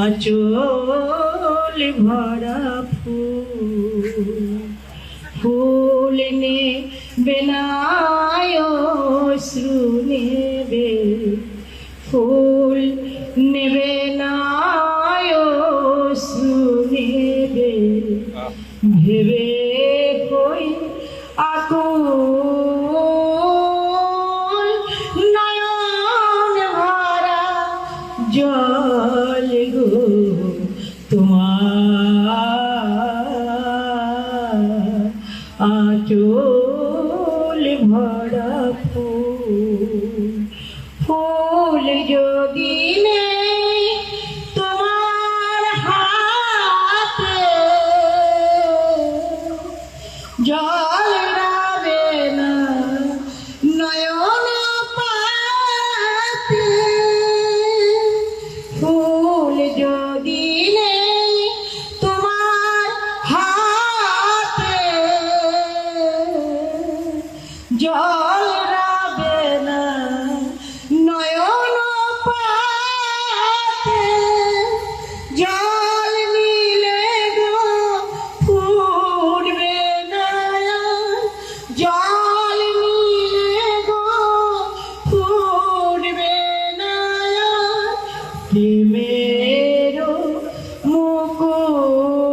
আঁচল ভরা ফুল নেবে না অশ্রু নেবে, ফুল নেবে না অশ্রু নেবে, ভেবে কই আকুল নয়ন ভরা জল গো তোমার আঁচল ভরা ফুল যদি নেই তোমার হাতে, জল রাবে না নয়ন পাতে, ফুল যদি নেই তোমার হাতে, জল রাবে না নয়ন পাতে, জল নিলে গো ফুটবে না, জল নিলে গো ফুটবে না, প্রেমের মুকুল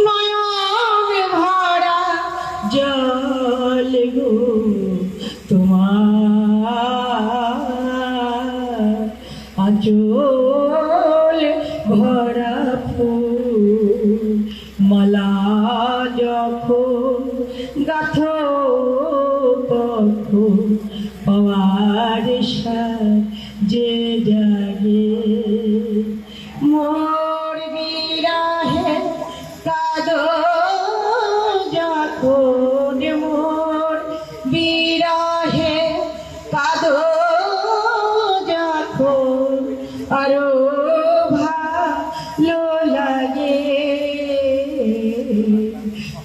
নয়ন ভরা জল গো তোমার আঁচল ভরা ফুল, মালা যখন গাথো তখন পাওয়ার যে জাগে, মোর বিরাহে কাঁদো যখন, মোর বিরাহে কাঁদো যখন, আরো ভালো লাগে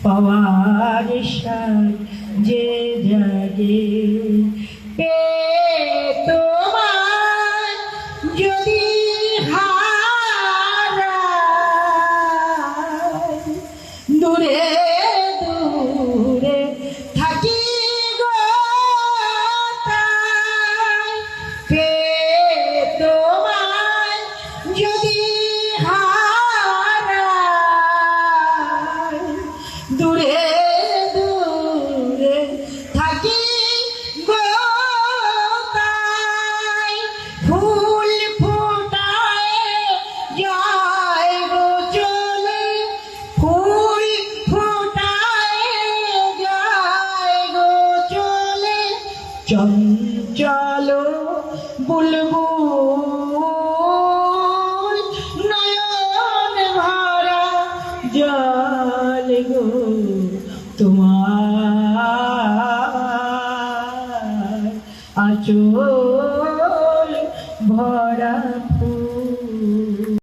পাওয়ার যে জাগে, তোমার যদি হারাই দূরে দূরে থাকি গো তাই, তোমার যদি হারাই দূরে দূরে থাকি গো তাই, ফুল ফোটায় যায় গো চলে, ফুল ফোটায় যায় গো চলে, চঞ্চল বুলবুল নয়ন ভরা জল গো তোমার আঁচল ভরা